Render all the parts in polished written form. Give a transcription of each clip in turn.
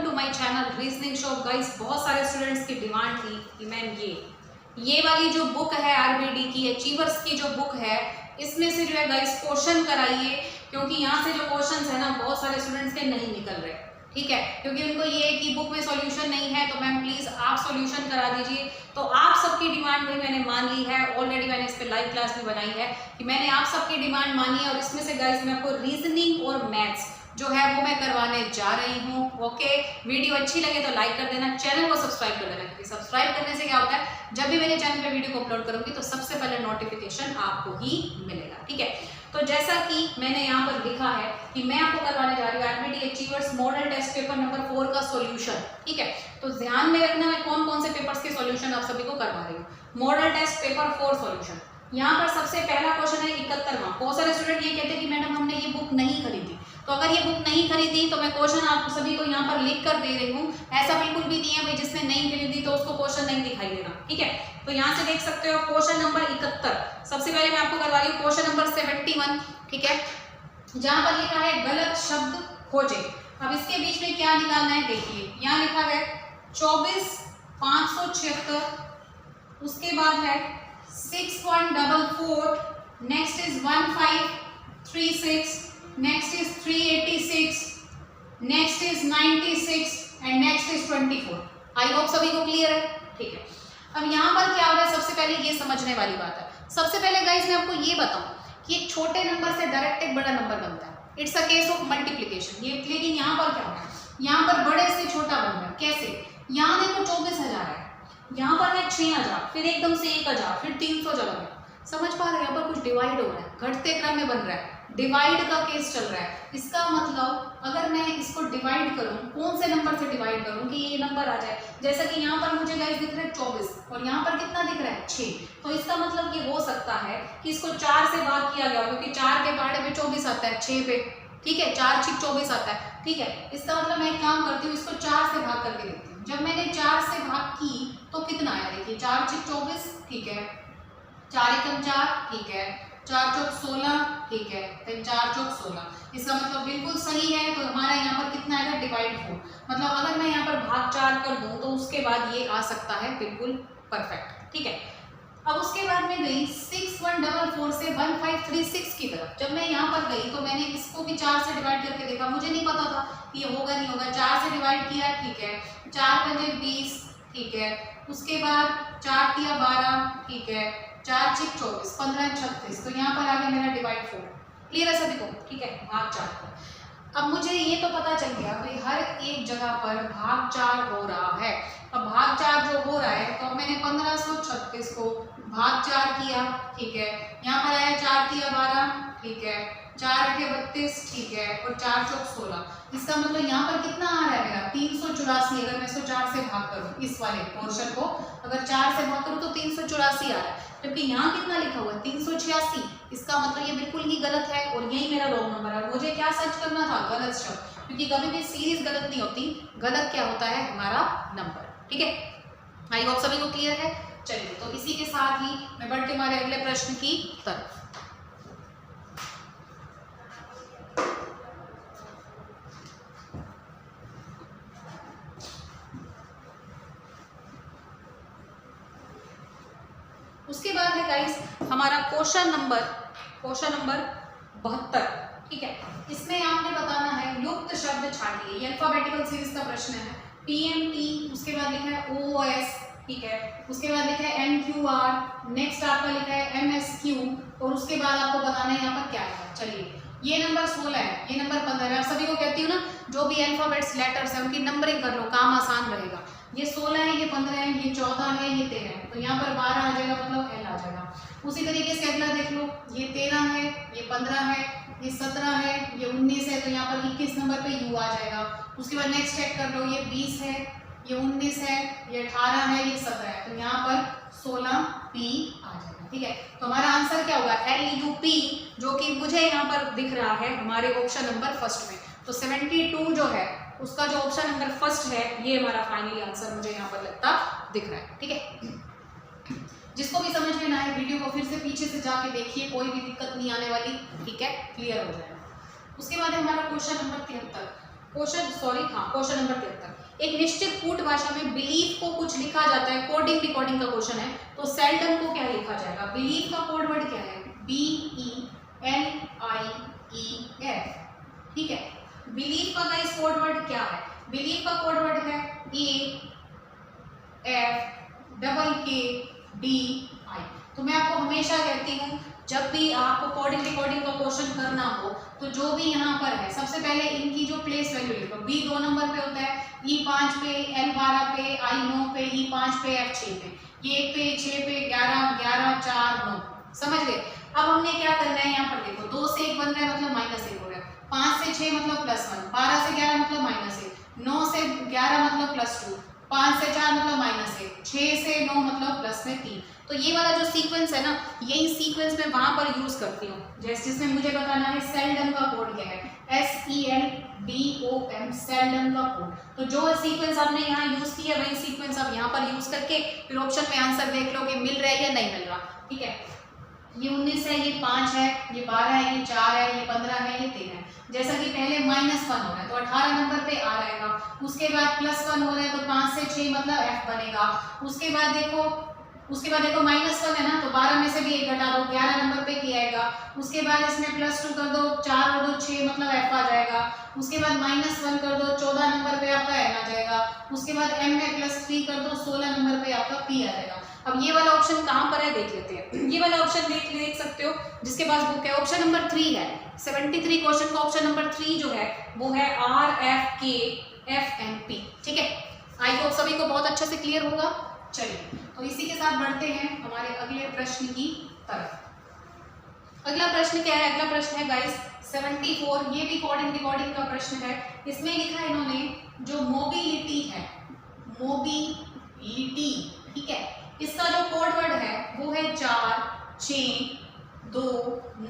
Welcome to my channel reasoning show. Guys, बहुत सारे students की डिमांड थी कि मैम ये वाली जो बुक है आरबीडी की अचीवर्स की जो बुक है, इसमें से जो है गाइस क्वेश्चन कराइए, क्योंकि यहाँ से जो क्वेश्चंस है ना बहुत सारे स्टूडेंट्स के नहीं निकल रहे। ठीक है, क्योंकि उनको ये है कि बुक में सॉल्यूशन नहीं है, तो मैम प्लीज आप सॉल्यूशन करा दीजिए। तो आप सबकी डिमांड भी मैंने मान ली है, ऑलरेडी मैंने इस पर लाइव क्लास भी बनाई है कि मैंने आप सबकी डिमांड मानी है, और इसमें से गाइस मैं आपको रीजनिंग और मैथ्स जो है वो मैं करवाने जा रही हूँ। ओके, वीडियो अच्छी लगे तो लाइक कर देना, चैनल को सब्सक्राइब कर देना, क्योंकि सब्सक्राइब करने से क्या होता है, जब भी मेरे चैनल पे वीडियो को अपलोड करूंगी तो सबसे पहले नोटिफिकेशन आपको ही मिलेगा। ठीक है, तो जैसा कि मैंने यहाँ पर लिखा है कि मैं आपको करवाने जा रही हूँ RBD achievers model test paper number 4 का सॉल्यूशन। ठीक है, तो ध्यान में रखना मैं कौन कौन से पेपर्स के सॉल्यूशन आप सभी को करवा रही हूँ। Model test paper 4 solution. यहाँ पर सबसे पहला क्वेश्चन है 71वां। बहुत सारे स्टूडेंट ये कहते हैं कि मैडम हमने ये बुक नहीं खरीदी, तो अगर ये बुक नहीं खरीदी तो मैं क्वेश्चन आप सभी को यहाँ पर लिख कर दे रही हूँ। ऐसा बिल्कुल भी नहीं है भाई जिसने नहीं खरीदी तो उसको क्वेश्चन नहीं दिखाई देना। ठीक है, तो यहाँ से देख सकते हो क्वेश्चन नंबर 71। सबसे पहले मैं आपको करवा रही हूँ क्वेश्चन नंबर 71। ठीक है, जहाँ पर लिखा है गलत शब्द खोजे। अब इसके बीच में क्या निकालना है, देखिए यहाँ लिखा है 24,576, उसके बाद है 6.44, next is 1536, next is 386, next is 96 and next is 24। I hope सभी को क्लियर है। ठीक है, अब यहाँ पर क्या हो रहा है, सबसे पहले ये समझने वाली बात है। सबसे पहले गाइस मैं आपको ये बताऊं कि एक छोटे नंबर से डायरेक्ट एक बड़ा नंबर बनता है, it's a case of multiplication. ये लेकिन यहाँ पर क्या हो रहा है, यहाँ पर बड़े से छोटा बन रहा है। कैसे, यहाँ देखो 24,000 है, यहाँ पर है 6,000, फिर एकदम से 1,000, फिर 300 चला गया। समझ पा रहे हैं, यहाँ पर कुछ डिवाइड हो रहा है, घटते क्रम में बन रहा है, डिवाइड का केस चल रहा है। इसका मतलब अगर मैं इसको डिवाइड करूं, कौन से नंबर से डिवाइड करूं कि ये नंबर आ जाए, जैसा कि यहाँ पर मुझे गाइस दिख रहा है 24 और यहाँ पर कितना दिख रहा है 6, तो इसका मतलब ये हो सकता है कि इसको 4 से भाग किया गया, क्योंकि 4 के पहाड़े पे 24 आता है 6 पे। ठीक है, 4 6 24 आता है। ठीक है, इसका मतलब मैं एक काम करती हूँ, इसको 4 से भाग करके देखती हूँ। जब मैंने 4 से भाग की तो कितना आया, देखिए 4 6 24, ठीक है, 4 एकम 4, ठीक है, 4 चौक 16, ठीक है, फिर 4 चौक 16। इसका मतलब बिल्कुल सही है, तो हमारा यहाँ पर कितना आएगा, डिवाइड 4। मतलब अगर मैं यहाँ पर भाग 4 कर दूँ तो उसके बाद ये आ सकता है बिल्कुल परफेक्ट। ठीक है, अब उसके बाद में गई 6144 से 1536 की तरफ। जब मैं यहाँ पर गई तो मैंने इसको भी 4 से डिवाइड करके देखा, मुझे नहीं पता था कि ये होगा नहीं होगा। 4 से डिवाइड किया, ठीक है, 4 पंजे 20, ठीक है, उसके बाद 4 किया 12, ठीक है, 4 6 24, 15 36, तो यहाँ पर आ गया मेरा डिवाइड 4। क्लियर है सभी को? ठीक है, भाग 4 पर। अब मुझे ये तो पता चल गया भाई हर एक जगह पर भाग 4 हो रहा है। अब भाग 4 जो हो रहा है, तो मैंने 1536 को भाग 4 किया, ठीक है, यहाँ पर आया 4 किया 12, ठीक है, 4 8 32, ठीक है, और 4 चौक 16। इसका मतलब यहाँ पर कितना आ रहा है मेरा 384। अगर मैं इसको 4 से भाग करूँ, इस वाले पोर्शन को अगर 4 से भाग करूँ तो 384 आ रहा है, जबकि यहाँ कितना लिखा हुआ है 386। इसका मतलब ये बिल्कुल ही गलत है और यही मेरा रॉन्ग नंबर है। मुझे क्या सर्च करना था, गलत शब्द, क्योंकि कभी भी सीरीज गलत नहीं होती, गलत क्या होता है, हमारा नंबर। ठीक है, आई होप सभी को क्लियर है। चलिए, तो इसी के साथ ही मैं बढ़ते हमारे अगले प्रश्न की तरफ। उसके बाद है गाइस हमारा क्वेश्चन नंबर 72। ठीक है, इसमें आपने बताना है युक्त शब्द छांटिए। ये अल्फाबेटिकल सीरीज का प्रश्न है। PMT, उसके बाद लिखा है OS, ठीक है, उसके बाद लिखा है MQR, नेक्स्ट आपका लिखा है MSQ, और उसके बाद आपको बताना है यहाँ पर क्या है। चलिए, ये नंबर 16 है, ये नंबर 15 है। आप सभी को कहती हूँ ना, जो भी अल्फाबेट्स लेटर्स है उनकी नंबरिंग कर लो, काम आसान रहेगा। ये 16 है, ये 15 है, ये 14 है, ये 13 है, तो यहाँ पर 12 आ जाएगा, मतलब L आ जाएगा। उसी तरीके से अगला देख लो, ये 13 है, ये 15 है, ये 17 है, ये 19 है, तो यहाँ पर 21 नंबर पे U आ जाएगा। उसके बाद नेक्स्ट चेक कर लो, ये 20 है, ये 19 है, ये 18 है, ये 17 है, तो यहाँ पर 16P आ जाएगा। ठीक है, तो हमारा आंसर क्या होगा, LUP, जो कि मुझे यहाँ पर दिख रहा है हमारे ऑप्शन नंबर फर्स्ट में। तो 72 जो है उसका जो ऑप्शन नंबर फर्स्ट है, ये हमारा फाइनली आंसर मुझे यहाँ पर लगता दिख रहा है। ठीक है, जिसको भी समझ में ना आए वीडियो को फिर से पीछे से जाके देखिए, कोई भी दिक्कत नहीं आने वाली। ठीक है, क्लियर हो जाएगा। उसके बाद है हमारा क्वेश्चन नंबर 73। Question number 73। एक निश्चित कूट भाषा में बिलीफ को कुछ लिखा जाता है, कोडिंग रिकॉर्डिंग का क्वेश्चन है, तो सेल्डम को क्या लिखा जाएगा? बिलीफ का कोड वर्ड क्या है? BELIEF। ठीक है, बिलीफ का गाइस कोड वर्ड क्या है? बिलीफ का कोड वर्ड है AFKKDI। तो मैं आपको हमेशा कहती हूँ जब भी आपको कोडिंग रिकॉर्डिंग का क्वेश्चन करना हो तो जो भी यहाँ पर है सबसे पहले इनकी जो प्लेस वैल्यू लिखो। B 2 नंबर पे होता है, E 5 पे, L 12 पे, I 9 पे, E 5 पे, F 6 पे, ये 1 पे, 6 पे, 11, 11, 4, 9। समझ गए? अब हमने क्या करना है, यहाँ पर देखो 2 से 1 बन रहा है मतलब -1 हो रहा है, 5 से 6 मतलब +1, 12 से 11 मतलब -1, 9 से 11 मतलब +2, 5 से 4 मतलब -1, 6 से 9 मतलब +3। तो ये वाला जो सीक्वेंस है ना, यही सीक्वेंस मैं वहां पर यूज करती हूँ। जैसे जिसमें मुझे बताना है सेल्डम का कोड क्या है, SELDOM, सेल्डम का कोड। तो जो सीक्वेंस आपने यहाँ यूज किया वही सीक्वेंस आप यहाँ पर यूज करके फिर ऑप्शन में आंसर देख लो कि मिल रहा है या नहीं मिल रहा। ठीक है, ये 19 है, ये 5 है, ये 12 है, ये 4 है, ये 15 है, ये 13 है। जैसा कि पहले -1 हो रहा है तो 18 नंबर पे आ रहेगा, उसके बाद +1 हो रहा है तो 5 से 6 मतलब F बनेगा। उसके बाद देखो -1 है ना तो 12 में से भी 1 घटा दो, 11 नंबर पे किया आएगा। उसके बाद इसमें +2 कर दो, 4 और 2 6 मतलब F आ जाएगा। उसके बाद -1 कर दो, 14 नंबर पे आपका N आ जाएगा। उसके बाद M में +3 कर दो, 16 नंबर पे आपका P आ जाएगा। अब ये वाला ऑप्शन कहाँ पर है देख लेते हैं। ये वाला ऑप्शन देख सकते हो जिसके पास बुक है, ऑप्शन नंबर 3 है। 73 क्वेश्चन का ऑप्शन नंबर 3 जो है वो है RFKFNP। ठीक है, आई होप सभी को बहुत अच्छे से क्लियर होगा। चलिए तो इसी के साथ बढ़ते हैं हमारे अगले प्रश्न की तरफ। अगला प्रश्न क्या है? अगला प्रश्न है गाइस 74। ये भी कोडिंग रिकॉर्डिंग का प्रश्न है। इसमें लिखा है इन्होंने जो मोबिलिटी है, मोबिलिटी, ठीक है, इसका जो कोड वर्ड है वो है 4 6 2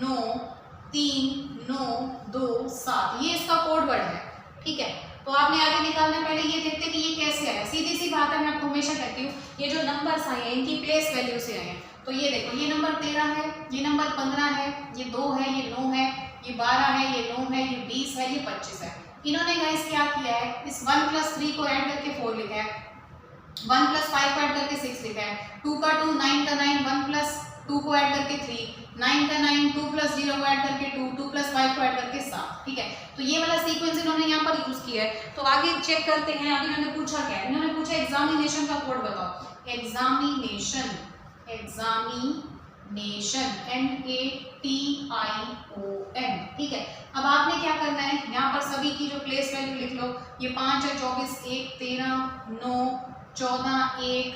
9 3 9 2 7। ये इसका कोड वर्ड है। ठीक है, तो आपने आगे निकालना, पहले ये देखते हैं कि ये कैसे आया। सीधी सी बात है, मैं आपको हमेशा कहती हूँ ये जो नंबर्स आए हैं इनकी प्लेस वैल्यू से आए हैं। तो ये देखो, ये नंबर 13 है, ये नंबर 15 है, ये 2 है, ये 9 है, ये 12 है, ये 9 है, ये 20 है, ये 25 है। इन्होंने गाइस क्या किया है, इस 1 + 3 को ऐड करके 4 लिखा है, 1 + 5 को ऐड करके 6 लिखा है, 2 का 2, 9 का 9, 1 + 2 को ऐड करके 3, 9 का 9, 2 + 0 को ऐड करके 2, 2 + 5 को ऐड करके 7। ठीक है, तो ये वाला सीक्वेंस इन्होंने यहाँ पर यूज किया है। तो आगे चेक करते हैं। आगे इन्होंने पूछा क्या है, इन्होंने पूछा एग्जामिनेशन का कोड बताओ। Examination, examination NATION। ठीक है, अब आपने क्या करना है, यहाँ पर सभी की जो प्लेस वैल्यू लिख लो। ये 5 है, 24 1 13 9 14 1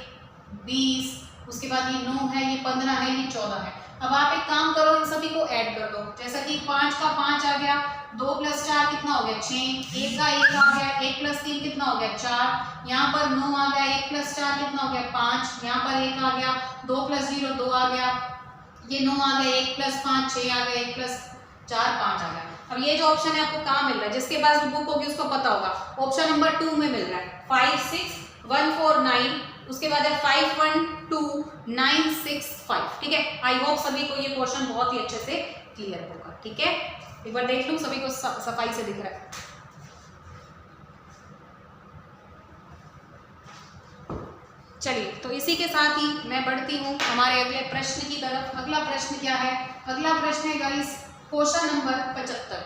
20, उसके बाद ये 9 है, ये 15 है, ये 14 है। अब आप एक काम करो, इन सभी को ऐड कर दो। जैसा कि 5 का 5 आ गया, 2 + 4 कितना हो गया 6, 1 का 1 आ गया, 1 + 3 कितना हो गया 4, यहाँ पर 9 आ गया, 1 + 4 कितना हो गया 5, यहाँ पर 1 आ गया, 2 + 0 2 आ गया, ये 9 आ गया, 1 + 5 6 आ गया, 1 + 4 5 आ गया। अब ये जो ऑप्शन है आपको कहाँ मिल रहा है, जिसके पास बुक होगी उसको पता होगा। ऑप्शन नंबर 2 में मिल रहा है 5 6 1 4 9, उसके बाद है 5 1 2 9 6 5। ठीक है, आई होप सभी को ये क्वेश्चन बहुत ही अच्छे से क्लियर होगा। ठीक है, एक बार देख लूं सभी को सफाई से दिख रहा है। चलिए, तो इसी के साथ ही मैं बढ़ती हूँ हमारे अगले प्रश्न की तरफ। अगला प्रश्न क्या है? अगला प्रश्न है गाइस क्वेश्चन नंबर 75।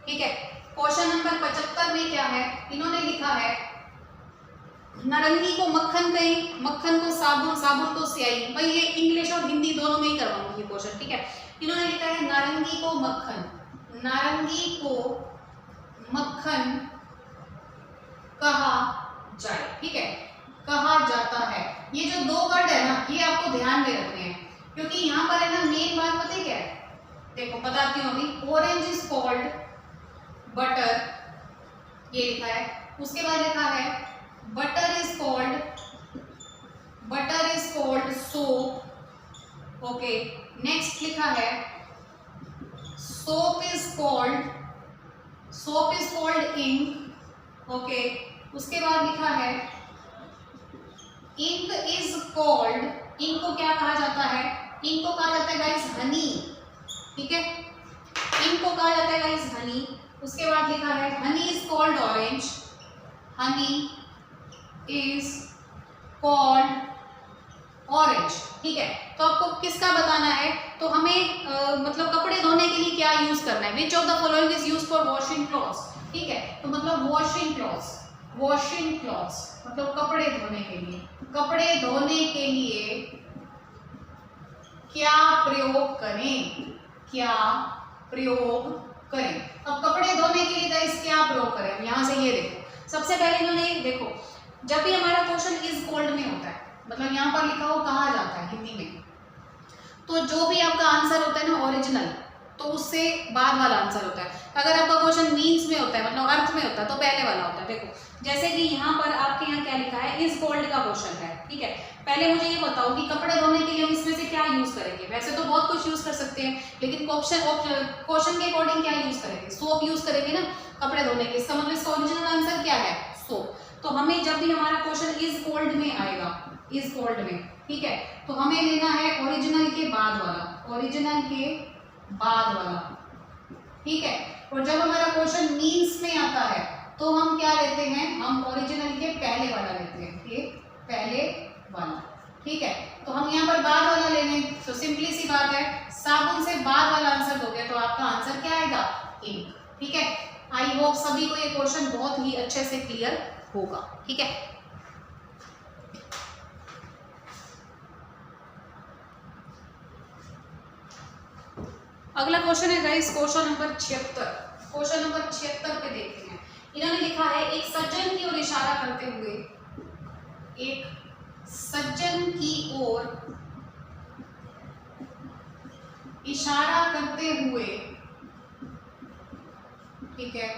ठीक है, क्वेश्चन नंबर 75 में क्या है, इन्होंने लिखा है नारंगी को मक्खन कहें, मक्खन को साबुन, साबुन को स्याही। भाई ये इंग्लिश और हिंदी दोनों में ही करवाऊंगी क्वेश्चन। ठीक है, इन्होंने लिखा है नारंगी को मक्खन, नारंगी को मक्खन कहा जाए। ठीक है, कहा जाता है। ये जो 2 वर्ड है ना, ये आपको ध्यान में रखने हैं, क्योंकि यहाँ पर है ना मेन बात पता है क्या है, देखो बताती हूँ अभी। ऑरेंज इज कॉल्ड बटर, ये लिखा है। उसके बाद लिखा है butter is called soap. Okay, next लिखा है soap is called ink. Okay, उसके बाद लिखा है इंक इज कॉल्ड, इंक को क्या कहा जाता है, इंक को कहा जाता है गाइस हनी। ठीक है, इंक को कहा जाता है गाइस हनी। उसके बाद लिखा है honey is called orange, honey is called orange. ठीक है, तो आपको किसका बताना है, तो हमें मतलब कपड़े धोने के लिए क्या यूज करना है, which of the following is use for washing clothes. ठीक है, तो मतलब वॉशिंग क्लॉथ्स, वॉशिंग क्लॉथ्स मतलब कपड़े धोने के लिए, कपड़े धोने के लिए क्या प्रयोग करें, क्या प्रयोग करें। अब कपड़े धोने के लिए गाइस क्या प्रयोग करें, यहां से ये देखो, सबसे पहले इन्होंने देखो, जब भी हमारा क्वेश्चन इज कॉल्ड में होता है, मतलब यहाँ पर लिखा हो कहा जाता है हिंदी में, तो जो भी आपका आंसर होता है ना ओरिजिनल, तो उससे बाद वाला आंसर होता है। अगर आपका क्वेश्चन मीन्स में होता है, मतलब अर्थ में होता है, तो पहले वाला होता है। देखो जैसे कि यहाँ पर आपके यहाँ क्या लिखा है, इज कॉल्ड का क्वेश्चन है। ठीक है, पहले मुझे ये बताओ कि कपड़े धोने के लिए हम इसमें से क्या यूज करेंगे। वैसे तो बहुत कुछ यूज कर सकते हैं, लेकिन क्वेश्चन के अकॉर्डिंग क्या यूज करेंगे, सोप यूज करेंगे ना कपड़े धोने के। इसका मतलब इसका ओरिजिनल आंसर क्या है, सोप। तो हमें जब भी हमारा क्वेश्चन इज कॉल्ड में आएगा, इज कॉल्ड में, ठीक है, तो हमें लेना है ओरिजिनल के बाद वाला, ओरिजिनल के बाद वाला। ठीक है, और जब हमारा क्वेश्चन मीन्स में आता है तो हम क्या लेते हैं, हम ओरिजिनल के पहले वाला लेते हैं, ये पहले वाला। ठीक है, तो हम यहाँ पर बाद वाला ले लें, तो सिंपली सी बात है, साबुन से बाद वाला आंसर दोगे तो आपका आंसर क्या आएगा, इंक। ठीक है, आई होप सभी को ये क्वेश्चन बहुत ही अच्छे से क्लियर होगा। ठीक है, अगला क्वेश्चन है guys question number 76। Question number 76 पे देखते हैं, इन्होंने लिखा है एक सज्जन की ओर इशारा करते हुए, एक सज्जन की ओर इशारा करते हुए, ठीक है,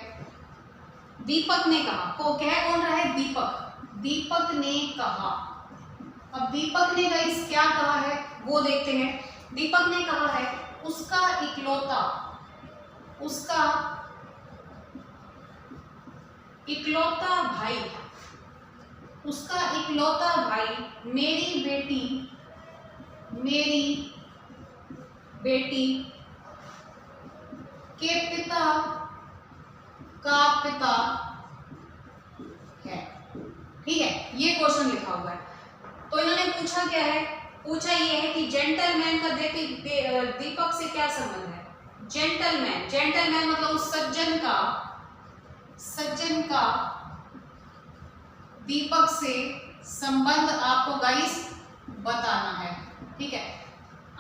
दीपक ने कहा, को कह कौन रहा है, दीपक, दीपक ने कहा। अब दीपक ने गाइस क्या कहा है वो देखते हैं। दीपक ने कहा है उसका इकलौता, उसका इकलौता भाई, उसका इकलौता भाई मेरी बेटी, मेरी बेटी के पिता का पिता है। ठीक है, ये क्वेश्चन लिखा हुआ है। तो इन्होंने पूछा क्या है, पूछा ये है कि जेंटलमैन का दीपक से क्या संबंध है। जेंटलमैन, जेंटलमैन मतलब उस सज्जन का, सज्जन का दीपक से संबंध आपको गाइस बताना है। ठीक है,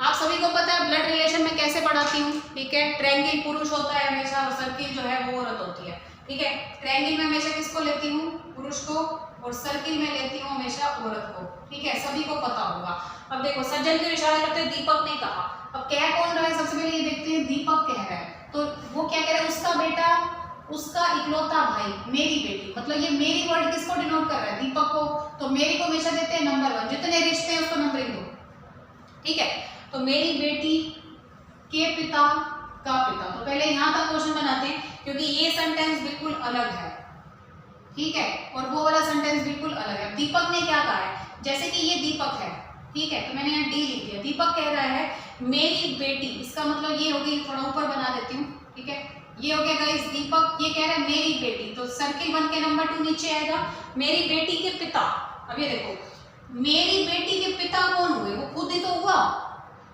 आप सभी को पता है ब्लड रिलेशन में कैसे पढ़ाती हूँ। ठीक है, ट्रायंगल पुरुष होता है हमेशा और सर्किल जो है वो औरत होती है। ठीक है, ट्रायंगल में हमेशा किसको लेती हूँ, पुरुष को, और सर्किल में लेती हूँ हमेशा औरत को। ठीक है, सभी को पता होगा। अब देखो सज्जन की इशारा करते हैं, दीपक ने कहा। अब कह कौन रहा है, सबसे पहले ये देखते हैं, दीपक कह रहा है, तो वो क्या कह रहा है, उसका बेटा, उसका इकलौता भाई मेरी बेटी, मतलब ये मेरी वर्ड किसको डिनोट कर रहा है, दीपक को। तो मेरी को हमेशा देते हैं नंबर 1, जितने रिश्ते हैं उसको नंबरिंग दो। ठीक है, तो मेरी बेटी के पिता का पिता, तो पहले यहाँ तक क्वेश्चन बनाते हैं क्योंकि ये सेंटेंस बिल्कुल अलग है। ठीक है, और वो वाला सेंटेंस बिल्कुल अलग है। दीपक ने क्या कहा है, जैसे कि ये दीपक है, ठीक है, तो मैंने यहाँ डी लिख दिया। दीपक कह रहा है मेरी बेटी, इसका मतलब ये हो गई, थोड़ा ऊपर बना देती हूँ। ठीक है, ये हो गया गाइस, दीपक ये कह रहा है मेरी बेटी, तो सर्किल 1 के नंबर 2 नीचे आएगा, मेरी बेटी के पिता। अब ये देखो, मेरी बेटी के पिता कौन हुए, वो खुद ही तो हुआ।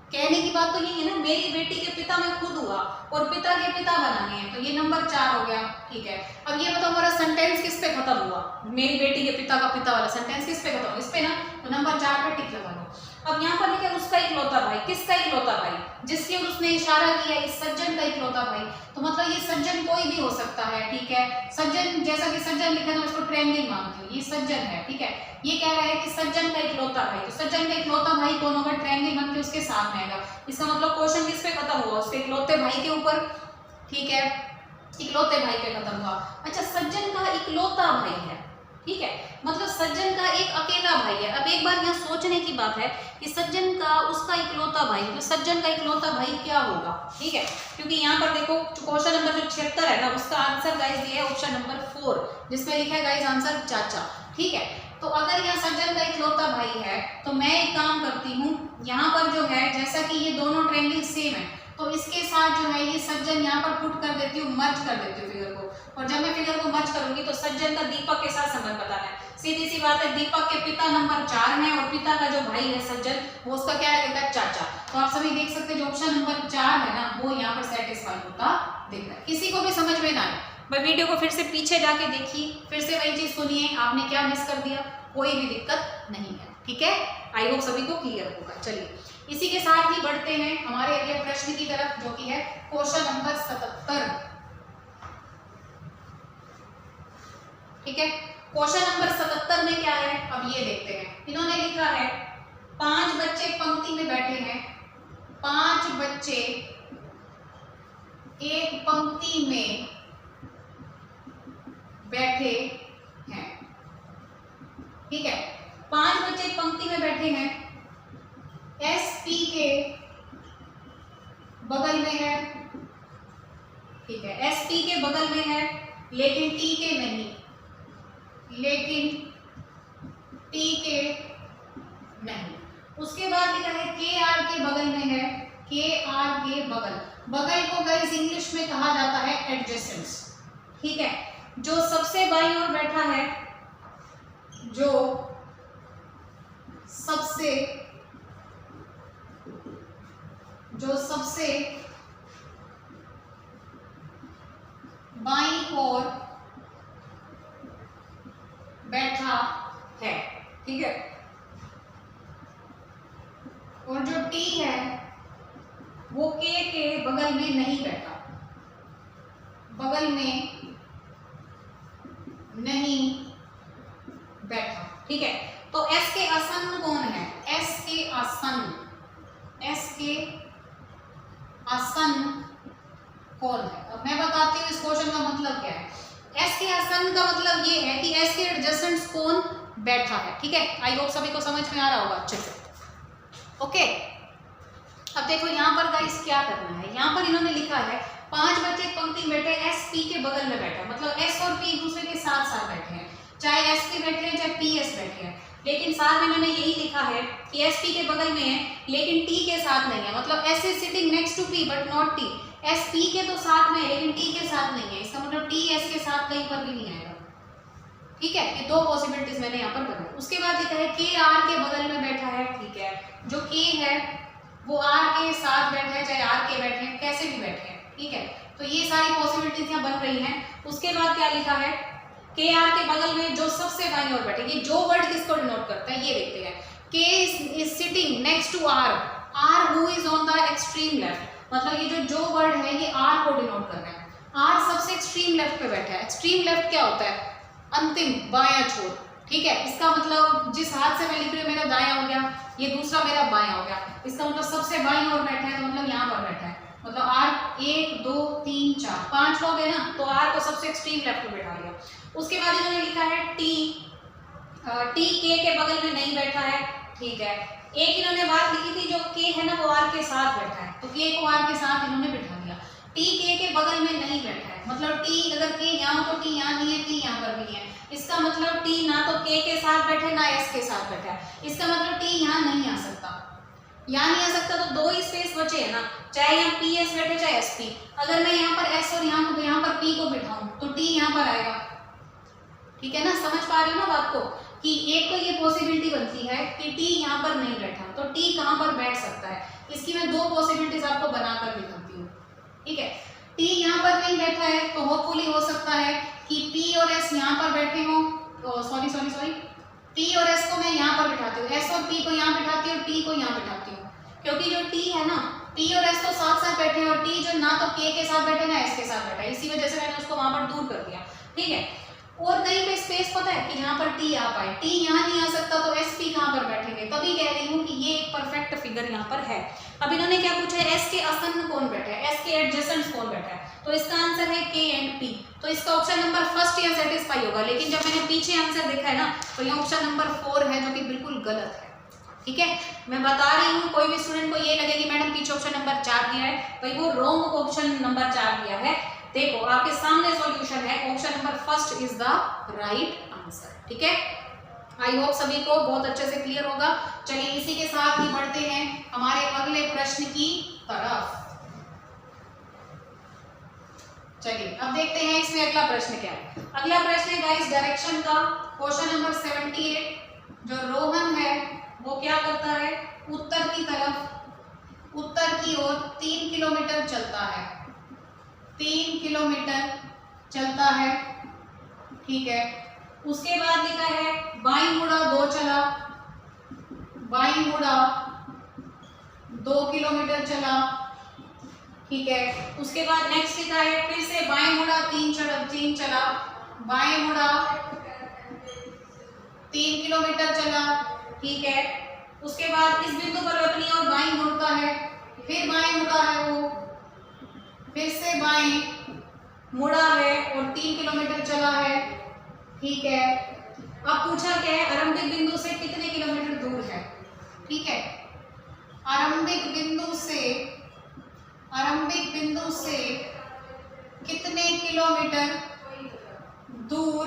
कहने की बात तो यही है ना, मेरी बेटी के पिता मैं खुद हुआ और पिता के पिता बनाने हैं, तो ये नंबर 4 हो गया। ठीक है, अब ये बताओ हमारा सेंटेंस किस पे खत्म हुआ, मेरी बेटी के पिता का पिता वाला सेंटेंस किस पे खत्म हुआ, इस पे ना, तो नंबर 4 पे टिक लगा लो। अब यहाँ पर लिखा है उसका इकलौता भाई, किसका इकलौता भाई, जिसकी ओर उसने इशारा किया, इस सज्जन का इकलौता भाई, तो मतलब ये सज्जन कोई भी हो सकता है। ठीक है, सज्जन, जैसा कि सज्जन लिखा है तो इसको ट्रायंगल मानती हूँ, ये सज्जन है। ठीक है, ये कह रहा है कि सज्जन का इकलौता भाई, तो सज्जन का इकलौता भाई कौन होगा, ट्रायंगल बन के उसके साथ में आएगा। इसका मतलब क्वेश्चन किस पे खत्म हुआ, उसके इकलौते भाई के ऊपर। ठीक है, इकलौते भाई पे खत्म हुआ। अच्छा, सज्जन का इकलौता भाई है, ठीक है, मतलब सज्जन का एक अकेला भाई है। अब एक बार यहाँ सोचने की बात है कि सज्जन का, उसका इकलौता भाई, मतलब सज्जन का इकलौता भाई क्या होगा। ठीक है, क्योंकि यहाँ पर देखो क्वेश्चन नंबर जो 76 है ना, उसका आंसर गाइस दिया है ऑप्शन नंबर 4, जिसमें लिखा है गाइस आंसर चाचा। ठीक है, तो अगर यहाँ सज्जन का इकलौता भाई है तो मैं एक काम करती हूँ, यहाँ पर जो है, जैसा कि ये दोनों ट्रायंगल सेम है, तो इसके साथ जो है ये सज्जन यहाँ पर पुट कर देती हूँ, मर्ज कर देती हूँ फिगर को, और जब मैं फिगर को मर्ज करूंगी तो सज्जन का दीपक के साथ संबंध बताना है। सीधी सी बात है, दीपक के पिता नंबर 4 है और पिता का जो भाई है सज्जन वो उसका क्या है, चाचा। तो आप सभी देख सकते हैं जो ऑप्शन नंबर 4 है ना वो यहाँ पर सेटिस्फाई होता दिख रहा है। किसी को भी समझ में ना आए भाई वीडियो को फिर से पीछे जाके देखिए, फिर से वही चीज सुनिए, आपने क्या मिस कर दिया, कोई भी दिक्कत नहीं है, ठीक है। आई होप सभी को क्लियर होगा। चलिए इसी के साथ ही बढ़ते हैं हमारे अगले प्रश्न की तरफ जो कि है क्वेश्चन नंबर 77, ठीक है। क्वेश्चन नंबर 77 में क्या है अब ये देखते हैं। इन्होंने लिखा है 5 बच्चे पंक्ति में बैठे हैं, 5 बच्चे एक पंक्ति में बैठे हैं, ठीक है। 5 बच्चे पंक्ति में बैठे हैं, एसपी के बगल में है, ठीक है, एसपी के बगल में है लेकिन टी के नहीं, लेकिन टी के नहीं। उसके बाद लिखा है के आर के बगल में है, के आर के बगल, बगल को गाइस इंग्लिश में कहा जाता है एडजेसेंट्स, ठीक है। जो सबसे बाईं ओर बैठा है, जो सबसे बाईं ओर बैठा है, ठीक है। और जो टी है वो के बगल में नहीं बैठा, बगल में नहीं बैठा, ठीक है। तो एस के आसन्न कौन है, एस के आसन्न, एस के आसन्न कौन है। अब मैं बताती हूँ इस क्वेश्चन का मतलब क्या है। एस के आसन्न का मतलब ये है कि एस के एडजेसेंट्स कौन बैठा है, ठीक है। आई होप सभी को समझ में आ रहा होगा अच्छे से, ओके। अब देखो यहाँ पर गाइस क्या करना है, यहाँ पर इन्होंने लिखा है 5 बच्चे पंक्ति में बैठे, एस पी के बगल में बैठा, मतलब एस और पी एक दूसरे के साथ साथ बैठे हैं, चाहे एस पी बैठे हैं चाहे पी एस बैठे हैं, लेकिन साथ में इन्होंने यही लिखा है कि एस पी के बगल में है लेकिन टी के साथ नहीं है, मतलब S is sitting next to P but not T. S P के तो साथ में है लेकिन टी के साथ नहीं है, इसका मतलब टी एस के साथ कहीं पर भी नहीं आएगा, ठीक है। ये दो पॉसिबिलिटीज मैंने यहाँ पर बनाई। उसके बाद लिखा है के आर के बगल में बैठा है, ठीक है। जो के है वो आर के साथ बैठे हैं, चाहे आर के बैठे हैं, कैसे भी बैठे हैं, ठीक है। तो ये सारी पॉसिबिलिटीज यहाँ बन रही हैं। उसके बाद क्या लिखा है, के आर के बगल में जो सबसे बाईं ओर बैठे, ये जो वर्ड किसको डिनोट करता है ये देखते हैं। K is sitting next to R, R who is on the extreme left, मतलब ये जो वर्ड है ये आर को डिनोट कर रहा है। आर सबसे एक्सट्रीम लेफ्ट पे बैठा है। एक्सट्रीम लेफ्ट क्या होता है, अंतिम बायां छोर, ठीक है। इसका मतलब जिस हाथ से मैं लिख रही हूँ मेरा दायां हो गया, ये दूसरा मेरा बायां हो गया, इसका मतलब सबसे बाईं ओर बैठा है, तो मतलब यहाँ पर बैठा है, मतलब आर 1 2 3 4 5 लोग है ना, तो आर को सबसे एक्सट्रीम लेफ्ट पे बैठा लिया। उसके बाद इन्होंने लिखा है टी, टी के बगल में नहीं बैठा है, ठीक है। एक इन्होंने बात लिखी थी जो के है ना वो आर के साथ बैठा है, तो के को आर के साथ इन्होंने बैठा दिया। टी के बगल में नहीं बैठा है, मतलब टी अगर के यहाँ तो टी यहाँ नहीं है, टी यहाँ पर भी नहीं है, इसका मतलब टी ना तो के साथ बैठे ना एस के साथ बैठा है, इसका मतलब टी यहाँ नहीं आ सकता, यहाँ नहीं आ सकता। तो दो ही स्पेस बचे है ना, चाहे यहाँ पी एस बैठे चाहे एस पी। अगर मैं यहाँ पर एस और यहाँ पर पी को बिठाऊं तो टी यहाँ पर आएगा, ठीक है ना। समझ पा रहे हो ना बात को, कि एक तो ये पॉसिबिलिटी बनती है कि टी यहाँ पर नहीं बैठा, तो टी कहाँ पर बैठ सकता है, इसकी मैं दो पॉसिबिलिटीज आपको बनाकर दिखाती हूँ, ठीक है। टी यहाँ पर नहीं बैठा है तो होपफुली हो सकता है कि पी और एस यहाँ पर बैठे हों, सॉरी पी और एस को मैं यहाँ पर बिठाती हूँ, एस और पी को यहाँ बिठाती हूँ, टी को यहाँ बिठाती हूँ, क्योंकि जो टी है ना, पी और एस तो साथ साथ बैठे हैं और टी जो ना तो के साथ बैठे ना एस के साथ बैठा है, इसी वजह से मैंने उसको वहां पर दूर कर दिया, ठीक है। और कहीं पे स्पेस पता है कि जहाँ पर टी आ पाए, टी यहाँ नहीं आ सकता तो एस पी कहाँ पर बैठेंगे, तभी कह रही हूँ कि ये एक परफेक्ट फिगर यहाँ पर है। अब इन्होंने क्या पूछा है, एस के आसन्न कौन बैठा है, एस के एडजेसेंट कौन बैठा है, तो इसका आंसर है के एंड पी। तो इसका ऑप्शन नंबर फर्स्ट यहाँ सेटिस्फाई होगा, लेकिन जब मैंने पीछे आंसर देखा है ना तो ये ऑप्शन नंबर 4 है जो कि बिल्कुल गलत है, ठीक है। मैं बता रही हूँ कोई भी स्टूडेंट को ये लगे कि मैडम पीछे ऑप्शन नंबर 4 दिया है, भाई वो रॉन्ग ऑप्शन नंबर 4 दिया है। देखो आपके सामने सॉल्यूशन है, option number first is the right answer, ठीक है। आई होप सभी को बहुत अच्छे से क्लियर होगा। चलिए इसी के साथ ही बढ़ते हैं हमारे अगले प्रश्न की तरफ। चलिए अब देखते हैं इसमें अगला प्रश्न क्या है। अगला प्रश्न है गाइस डायरेक्शन का, क्वेश्चन नंबर 78। जो रोहन है वो क्या करता है, उत्तर की तरफ, उत्तर की ओर 3 किलोमीटर चलता है, 3 किलोमीटर चलता है, ठीक है। उसके बाद लिखा है बाईं मुड़ा 2 चला, बाईं मुड़ा 2 किलोमीटर चला, ठीक है। उसके बाद नेक्स्ट लिखा है फिर से बाएं मुड़ा 3 चला, बाएं मुड़ा 3 किलोमीटर चला, ठीक है। उसके बाद इस बिंदु पर अपनी ओर बाईं मुड़ता है, फिर बाएं मुड़ा है वो, फिर से बाएं मुड़ा है और 3 किलोमीटर चला है, ठीक है। अब पूछा क्या है, आरंभिक बिंदु से कितने किलोमीटर दूर है, ठीक है। आरंभिक बिंदु से कितने किलोमीटर दूर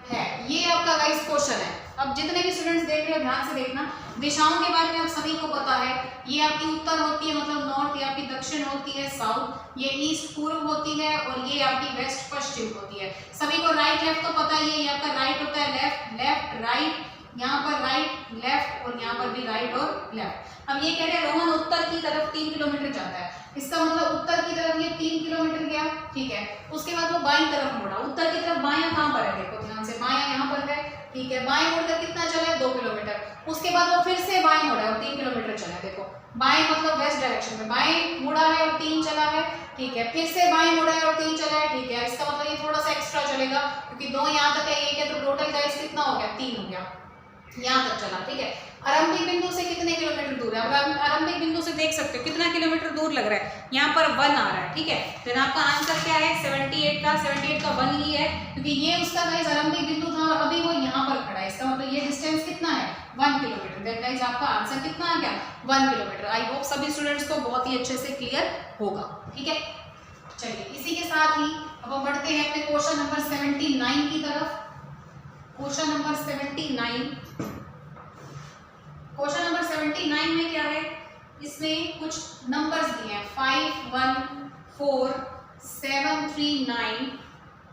है, ये आपका गाइस क्वेश्चन है। अब जितने भी स्टूडेंट्स देख रहे हो ध्यान से देखना, दिशाओं के बारे में आप सभी को पता है, ये आपकी उत्तर होती है मतलब नॉर्थ, ये आपकी दक्षिण होती है साउथ, ये ईस्ट पूर्व होती है और ये आपकी वेस्ट पश्चिम होती है। सभी को राइट लेफ्ट तो पता ही है, ये आपका राइट होता है लेफ्ट, लेफ्ट राइट, यहाँ पर राइट लेफ्ट और यहाँ पर भी राइट और लेफ्ट। अब ये कह रहे हैं रोहन उत्तर की तरफ 3 किलोमीटर जाता है, इसका मतलब उत्तर की तरफ ये 3 किलोमीटर गया, ठीक है। उसके बाद वो बाईं तरफ मुड़ा, उत्तर की तरफ बायां कहाँ पर है, देखो ध्यान से, बायां यहाँ पर है, ठीक है। बाएं मुड़कर कितना चला है, 2 किलोमीटर। उसके बाद वो फिर से बाएं मुड़ा और 3 किलोमीटर चला है, देखो बाएं मतलब वेस्ट डायरेक्शन में, बाएं मुड़ा है और 3 चला है, ठीक है। फिर से बाएं मुड़ा है और 3 चला है, ठीक है। इसका मतलब ये थोड़ा सा एक्स्ट्रा चलेगा क्योंकि 2 यहाँ तक है, 1 है, तो टोटल गाइस कितना हो गया, 3 हो गया, यहाँ तक चला, ठीक है। आरंभिक बिंदु से कितने किलोमीटर दूर है, अब आरंभिक बिंदु से देख सकते हो कितना किलोमीटर दूर लग रहा है, यहाँ पर 1 आ रहा है, ठीक है। फिर आपका आंसर क्या है, 78 का 1 ही है क्योंकि ये उसका गाइस आरंभिक बिंदु था, अभी वो यहाँ पर खड़ा है, इसका मतलब ये डिस्टेंस कितना है, 1 किलोमीटर। देन गाइस आपका आंसर कितना आ गया, 1 किलोमीटर। आई होप सभी स्टूडेंट्स को बहुत ही अच्छे से क्लियर होगा, ठीक है। चलिए इसी के साथ ही अब हम बढ़ते हैं अपने क्वेश्चन नंबर 79 की तरफ। क्वेश्चन नंबर 79, क्वेश्चन नंबर 79 में क्या है, इसमें कुछ नंबर्स दिए हैं 5, 1, 4, 7, 3, 9,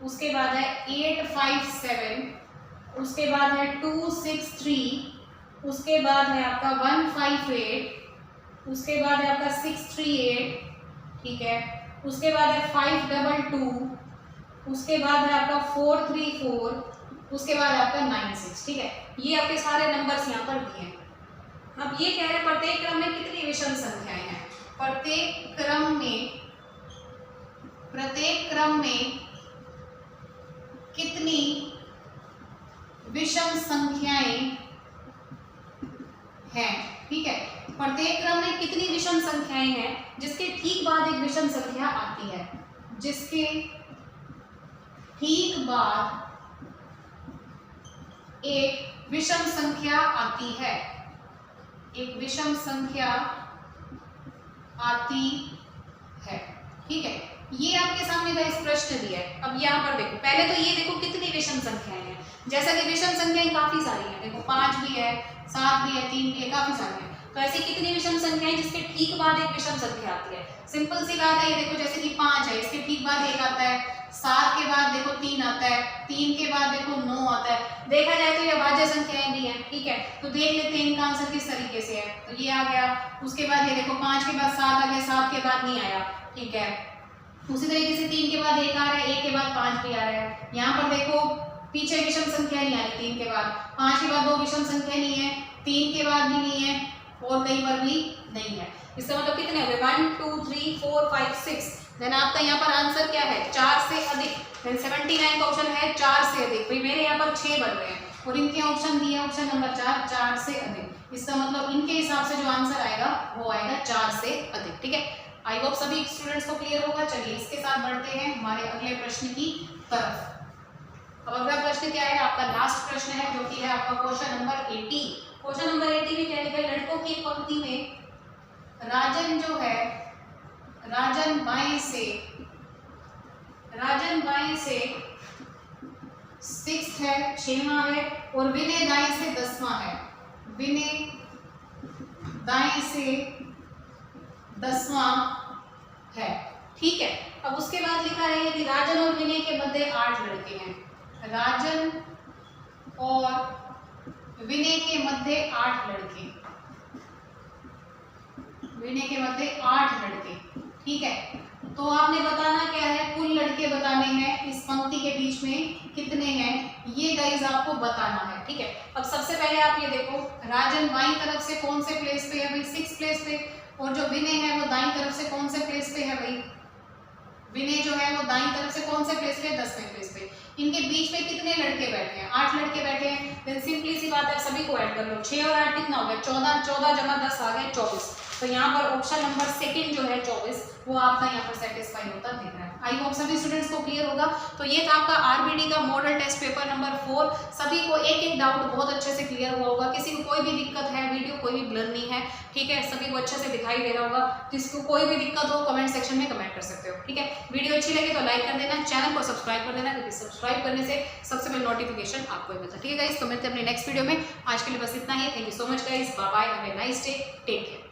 उसके बाद है 8, 5, 7, उसके बाद है 2, 6, 3, उसके बाद है आपका 1, 5, 8, उसके बाद है आपका 6, 3, 8, ठीक है। उसके बाद है 5, 2, 2, उसके बाद है आपका 4, 3, 4, उसके बाद आपका 9, 6, ठीक है। ये आपके सारे नंबर्स यहाँ पर दिए हैं। अब ये कह रहे हैं प्रत्येक क्रम में कितनी विषम संख्याएं हैं, प्रत्येक क्रम में कितनी विषम संख्याएं हैं, ठीक है। प्रत्येक क्रम में कितनी विषम संख्याएं हैं जिसके ठीक बाद एक विषम संख्या आती है, जिसके ठीक बाद एक विषम संख्या आती है, एक विषम संख्या आती है, ठीक है। ये आपके सामने का इस प्रश्न दिया है। अब यहाँ पर देखो, पहले तो ये देखो कितनी विषम संख्याएं हैं, जैसा कि विषम संख्याएं काफी सारी हैं, देखो 5 भी है, 7 भी है, 3 भी है, काफी सारी हैं। तो ऐसी कितनी विषम संख्याएं जिसके ठीक बाद एक विषम संख्या आती है, सिंपल सी बात है। ये देखो जैसे कि 5 है, इसके ठीक बाद 1 आता है, 7 के बाद देखो 3 आता है, 3 के बाद देखो 9 आता है। देखा जाए तो ये भाज्य संख्याएं भी हैं, ठीक है। तो देख लेते हैं इनका आंसर किस तरीके से है। तो ये आ गया, उसके बाद ये देखो 5 के बाद 7 आ गया, 7 के बाद नहीं आया, ठीक है। उसी तरीके से 3 के बाद 1 आ रहा है, 1 के बाद 5 भी आ रहा है। यहाँ पर देखो पीछे विषम संख्या नहीं आ रही, 3 के बाद 5 के बाद 2 विषम संख्या नहीं है, 3 के बाद भी नहीं है और कहीं पर भी नहीं है। इसका मतलब कितने हो गए, 1, 2, 3, 4, 5, 6। देन आपका यहाँ पर आंसर क्या है, 4 से अधिक। देन 79 का ऑप्शन है 4 से अधिक। भाई मेरे यहाँ पर 6 बन रहे हैं और इनके ऑप्शन दिए ऑप्शन नंबर 4, 4 से अधिक। इसका मतलब इनके हिसाब से जो आंसर आएगा वो आएगा 4 से अधिक, ठीक है। आई होप सभी स्टूडेंट्स को क्लियर होगा। चलिए इसके साथ बढ़ते हैं हमारे अगले प्रश्न की तरफ। अब अगला प्रश्न क्या है, आपका लास्ट प्रश्न है जो कि है आपका क्वेश्चन नंबर 80। क्वेश्चन नंबर 80 में क्या लिखा है, लड़कों की पंक्ति में राजन जो है, राजन बाएं से 6th है, 6वां है, और विनय दाएं से 10वां है। विनय दाएं से 10वां है, ठीक है। अब उसके बाद लिखा है कि राजन और विनय के मध्य 8 लड़के हैं। राजन और विनय के मध्य 8 लड़के, विनय के मध्य 8 लड़के, ठीक है। तो आपने बताना क्या है, कुल लड़के बताने हैं, इस पंक्ति के बीच में कितने हैं ये गाइस आपको बताना है, ठीक है। अब सबसे पहले आप ये देखो, राजन बाईं तरफ से कौन से प्लेस पे है भाई, 6 प्लेस पे, और जो विनय है वो दाईं तरफ से कौन से प्लेस पे है भाई, विनय जो है वो दाईं तरफ से कौन से प्लेस पे, 10वें प्लेस पे। इनके बीच में कितने लड़के बैठे हैं, 8 लड़के बैठे हैं। देन सिंपली सी बात है, सभी को ऐड कर लो, 6 और 8 कितना हो गया, 14, 14 जमा 10 आ गए 24। तो यहाँ पर ऑप्शन नंबर सेकंड जो है 24 वो आपका यहाँ पर सेटिस्फाई होता दिख रहा है। आई होप सभी स्टूडेंट्स को क्लियर होगा। तो ये था आपका आरबीडी का मॉडल टेस्ट पेपर नंबर 4। सभी को एक एक डाउट बहुत अच्छे से क्लियर हुआ होगा, किसी को कोई भी दिक्कत है, वीडियो कोई भी ब्लर नहीं है, ठीक है, सभी को अच्छे से दिखाई दे रहा होगा। किसी को कोई भी दिक्कत हो कमेंट सेक्शन में कमेंट कर सकते हो, ठीक है। वीडियो अच्छी लगे तो लाइक कर देना, चैनल को सब्सक्राइब कर देना, क्योंकि सब्सक्राइब करने से सबसे पहले नोटिफिकेशन आपको ही मिलता है, ठीक है गाइस। तो मिलते हैं अपने नेक्स्ट वीडियो में, आज के लिए बस इतना ही। Thank you so much guys, bye bye, have a nice day, take care.